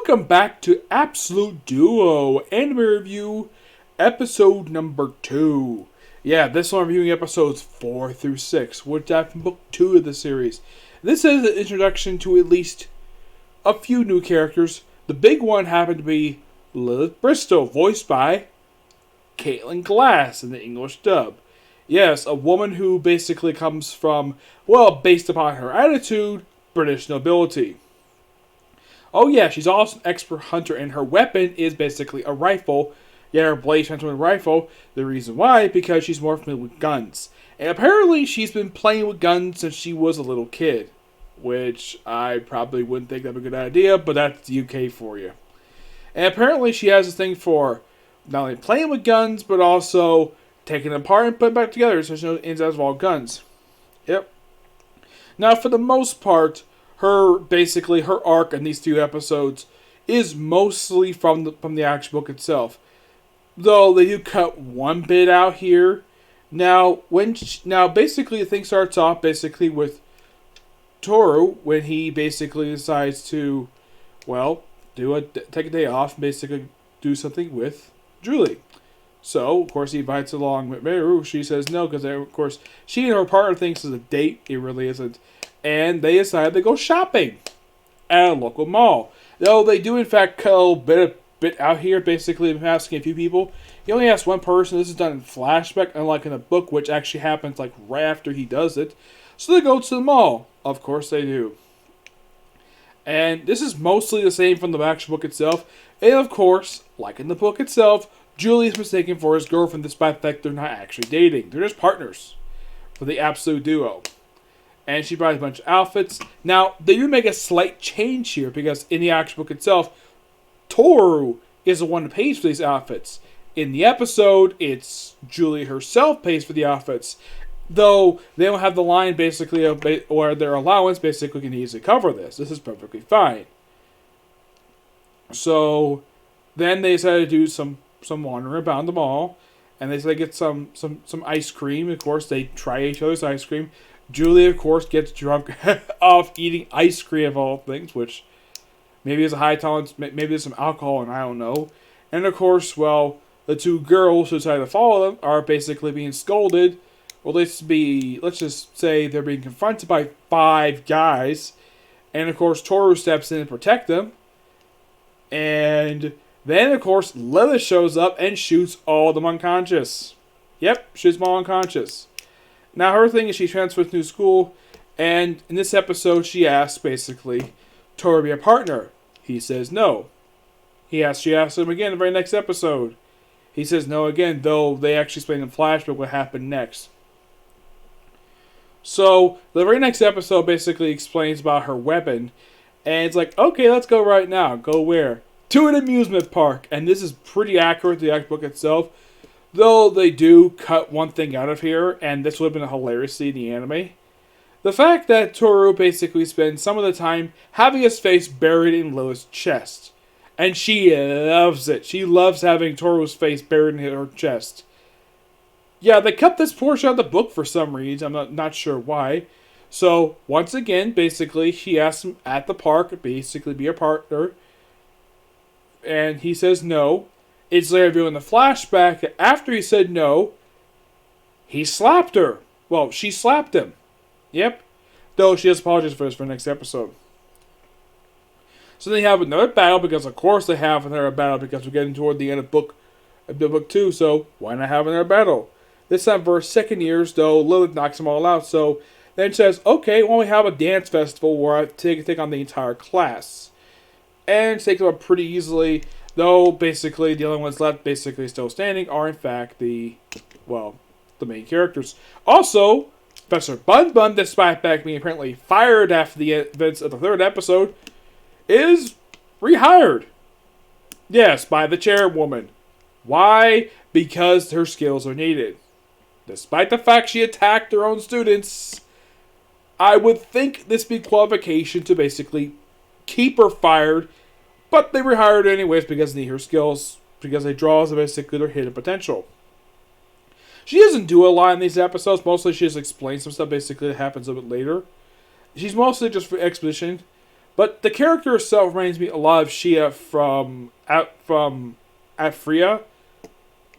welcome back to Absolute Duo Anime Review, episode number 2. Yeah, this one I'm reviewing episodes 4 through 6, which are from book 2 of the series. This is an introduction to at least a few new characters. The big one happened to be Lilith Bristow, voiced by Caitlin Glass in the English dub. Yes, a woman who basically comes from, well, based upon her attitude, British nobility. Oh yeah, she's also an expert hunter, and her weapon is basically a rifle. Yeah, her blade transformed a rifle. The reason why, because she's more familiar with guns. And apparently she's been playing with guns since she was a little kid. Which I probably wouldn't think that'd be a good idea, but that's the UK for you. And apparently she has a thing for not only playing with guns, but also taking them apart and putting them back together, so she knows ins and outs of all guns. Yep. Now, for the most part, her arc in these 2 episodes is mostly from the actual book itself, though they do cut one bit out here. Now, basically the thing starts off basically with Toru when he basically decides to, well, take a day off and basically do something with Julie. So, of course, he invites along Meru. She says no, because, of course, she and her partner thinks it's a date. It really isn't. And they decide to go shopping at a local mall. Though they do, in fact, cut a little bit out here, basically asking a few people. He only asks one person. This is done in flashback, unlike in the book, which actually happens like right after he does it. So they go to the mall. Of course they do. And this is mostly the same from the actual book itself. And, of course, like in the book itself, Julie is mistaken for his girlfriend despite the fact they're not actually dating. They're just partners for the Absolute Duo. And she buys a bunch of outfits. Now, they do make a slight change here because in the actual book itself, Toru is the one who pays for these outfits. In the episode, it's Julie herself pays for the outfits. Though they don't have the line basically of, or their allowance basically can easily cover this. This is perfectly fine. So then they decided to do some wandering about the mall, and they get some ice cream. Of course, they try each other's ice cream. Julie, of course, gets drunk off eating ice cream of all things, which maybe is a high tolerance, maybe there's some alcohol, and I don't know. And of course, well, the 2 girls who decide to follow them are basically being scolded. Well, let's just say they're being confronted by 5 guys, and of course, Toru steps in to protect them. And then, of course, Lilith shows up and shoots all of them unconscious. Yep, shoots them all unconscious. Now, her thing is she transfers to new school, and in this episode, she asks, basically, Toru to be a partner. He says no. She asks him again in the very next episode. He says no again, though they actually explain in flashback what happened next. So, the very next episode basically explains about her weapon, and it's like, okay, let's go right now. Go where? To an amusement park, and this is pretty accurate to the actual book itself. Though they do cut one thing out of here, and this would have been a hilarious scene in the anime. The fact that Toru basically spends some of the time having his face buried in Lilith's chest. And she loves it. She loves having Toru's face buried in her chest. Yeah, they cut this portion of the book for some reason. I'm not sure why. So, once again, basically, she asks him at the park, basically be a partner. And he says no. It's later revealed in the flashback that after he said no, he slapped her. Well, she slapped him. Yep. Though she has apologized for this for the next episode. So they have another battle because, of course, they have another battle because we're getting toward the end of book 2. So why not have another battle? This time for second years, though, Lilith knocks them all out. So then says, okay, well, we have a dance festival where I take on the entire class. And takes them up pretty easily. Though, basically, the only ones left basically still standing are, in fact, the main characters. Also, Professor Bun Bun, despite fact being apparently fired after the events of the 3rd episode, is rehired. Yes, by the chairwoman. Why? Because her skills are needed. Despite the fact she attacked her own students, I would think this be qualification to basically keep her fired. But they rehired her anyways because they need her skills, because they draw as basically their hidden potential. She doesn't do a lot in these episodes. Mostly she just explains some stuff basically that happens a bit later. She's mostly just for exposition. But the character itself reminds me a lot of Shia from Afria,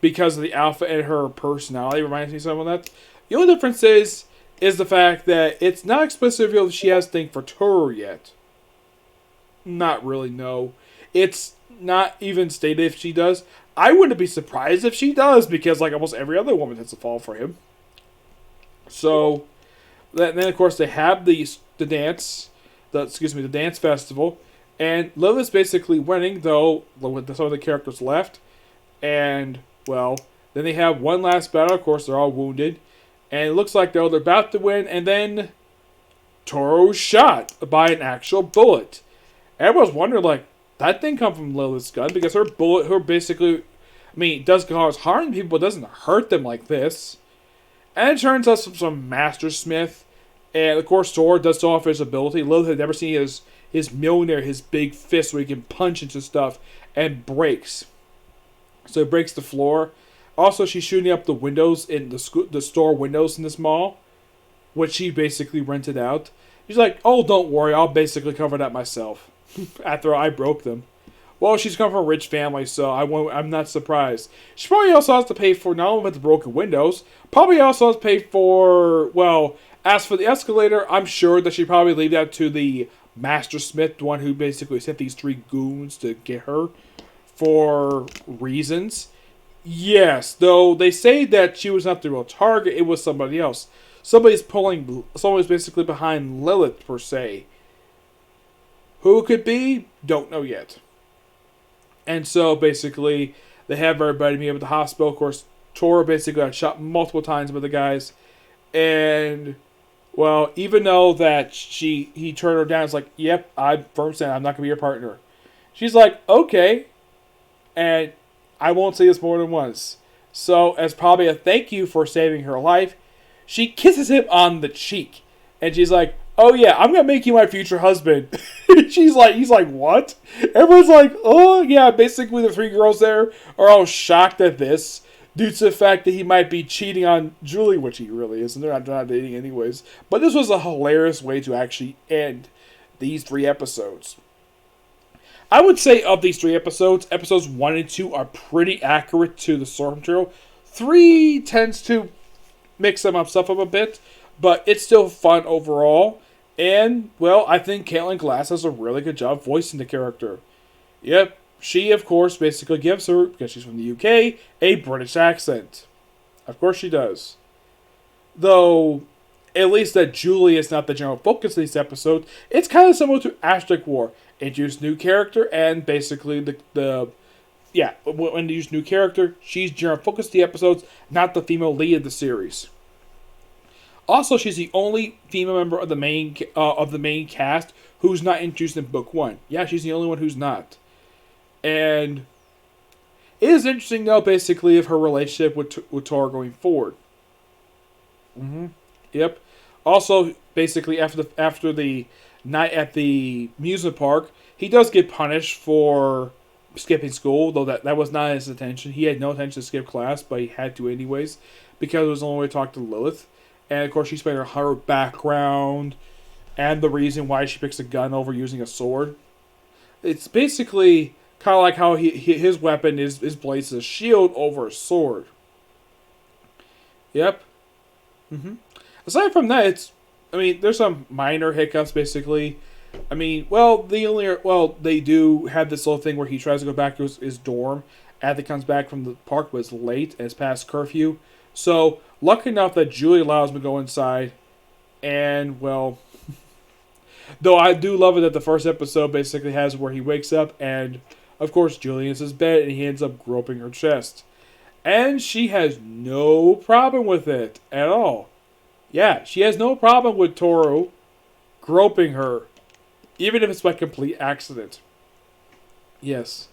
because of the alpha and her personality reminds me some of that. The only difference is the fact that it's not explicitly revealed that she has a thing for Toru yet. Not really, no. It's not even stated if she does. I wouldn't be surprised if she does, because like almost every other woman has to fall for him. So, then of course they have the dance, the dance festival, and Lilith's basically winning, though with some of the characters left, and well, then they have one last battle. Of course, they're all wounded, and it looks like they're about to win, and then Toru's shot by an actual bullet. Everyone's wondering, like, that thing come from Lilith's gun, because her basically, I mean, it does cause harm to people, but it doesn't hurt them like this. And it turns out some Master Smith, and of course Toru does show off his ability. Lilith had never seen his Mjolnir, his big fist where he can punch into stuff, and breaks. So it breaks the floor. Also, she's shooting up the windows in the store windows in this mall, which she basically rented out. She's like, "Oh, don't worry, I'll basically cover that myself." After I broke them. Well, she's come from a rich family, so I'm not surprised. She probably also has to pay for not only the broken windows, probably also has to pay for, well, as for the escalator, I'm sure that she probably leave that to the Master Smith, the one who basically sent these 3 goons to get her for reasons. Yes, though they say that she was not the real target, it was somebody else. Somebody's basically behind Lilith, per se. Who it could be? Don't know yet. And so, basically, they have everybody meet up at the hospital. Of course, Toru basically got shot multiple times by the guys. And, well, even though that he turned her down, it's like, "Yep, I'm firm stand, I'm not going to be your partner." She's like, "Okay." And I won't say this more than once. So, as probably a thank you for saving her life, she kisses him on the cheek. And she's like, "Oh yeah, I'm gonna make you my future husband." He's like, "What?" Everyone's like, "Oh yeah." Basically, the 3 girls there are all shocked at this, due to the fact that he might be cheating on Julie, which he really isn't. They're not dating anyways. But this was a hilarious way to actually end these 3 episodes. I would say of these 3 episodes, episodes 1 and 2 are pretty accurate to the source material. 3 tends to mix some up stuff up a bit, but it's still fun overall. And, well, I think Caitlin Glass does a really good job voicing the character. Yep, she, of course, basically gives her, because she's from the UK, a British accent. Of course she does. Though, at least that Julie is not the general focus of these episodes, it's kind of similar to Aztec War. Introduce new character, and basically when they use new character, she's general focus of the episodes, not the female lead of the series. Also, she's the only female member of the main cast who's not introduced in book 1. Yeah, she's the only one who's not. And it is interesting, though, basically, of her relationship with Toru going forward. Yep. Also, basically, after the night at the amusement park, he does get punished for skipping school, though that was not his intention. He had no intention to skip class, but he had to anyways, because it was the only way to talk to Lilith. And, of course, she explained her background and the reason why she picks a gun over using a sword. It's basically kind of like how his weapon is placed as a shield over a sword. Yep. Aside from that, there's some minor hiccups, basically. They do have this little thing where he tries to go back to his dorm after he comes back from the park, but it's late and it's past curfew. So, lucky enough that Julie allows him to go inside. And, well, though I do love it that the first episode basically has where he wakes up and, of course, Julie is in his bed and he ends up groping her chest. And she has no problem with it at all. Yeah, she has no problem with Toru groping her, even if it's by complete accident. Yes.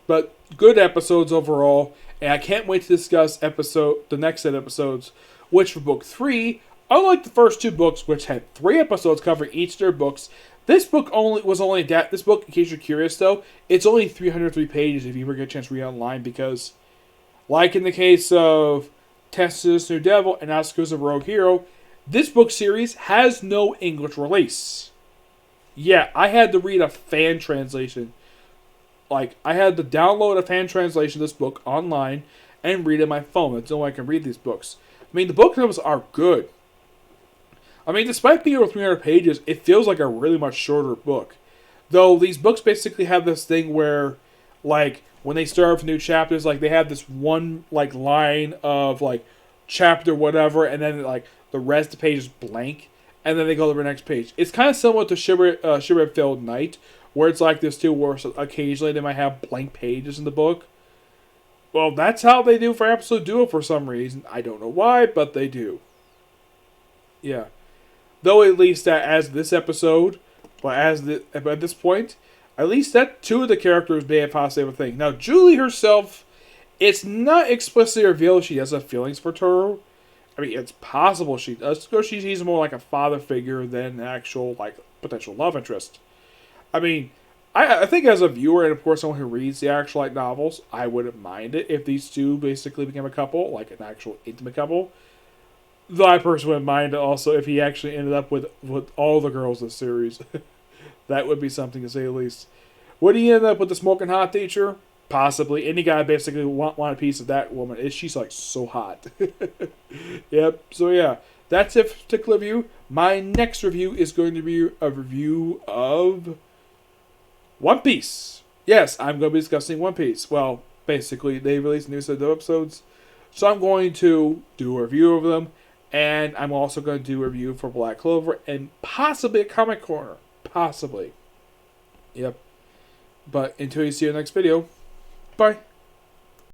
But good episodes overall. And I can't wait to discuss the next set of episodes, which for book 3, unlike the first 2 books, which had 3 episodes covering each of their books, this book, in case you're curious though, it's only 303 pages if you ever get a chance to read it online, because, like in the case of Tetsu's New Devil and Asuka's a Rogue Hero, this book series has no English release. Yeah, I had to read a fan translation. Like, I had to download a fan translation of this book online and read it on my phone. That's the only way I can read these books. I mean, the book notes are good. I mean, despite being over 300 pages, it feels like a really much shorter book. Though these books basically have this thing where, like, when they start off new chapters, like, they have this one, like, line of, like, chapter whatever, and then, like, the rest of the page is blank, and then they go to the next page. It's kind of similar to Shiver-Filled Night, where it's like this too, where occasionally they might have blank pages in the book. Well, that's how they do for Absolute Duo for some reason. I don't know why, but they do. Yeah. Though at least that as this episode, but at this point, at least that two of the characters may have possibly have a thing. Now, Julie herself, it's not explicitly revealed she does have feelings for Toru. I mean, it's possible she does, because she's more like a father figure than an actual, like, potential love interest. I mean, I think as a viewer, and of course someone who reads the actual light novels, I wouldn't mind it if these two basically became a couple, like an actual intimate couple. Though I personally wouldn't mind also if he actually ended up with all the girls in the series. That would be something to say the least. Would he end up with the smoking hot teacher? Possibly. Any guy basically want a piece of that woman. She's like so hot. Yep. So yeah, that's it for this particular review. My next review is going to be a review of One Piece. Yes, I'm going to be discussing One Piece. Well, basically, they released new set of episodes, so I'm going to do a review of them, and I'm also going to do a review for Black Clover, and possibly a Comic Corner. Possibly. Yep. But until you see the next video, bye.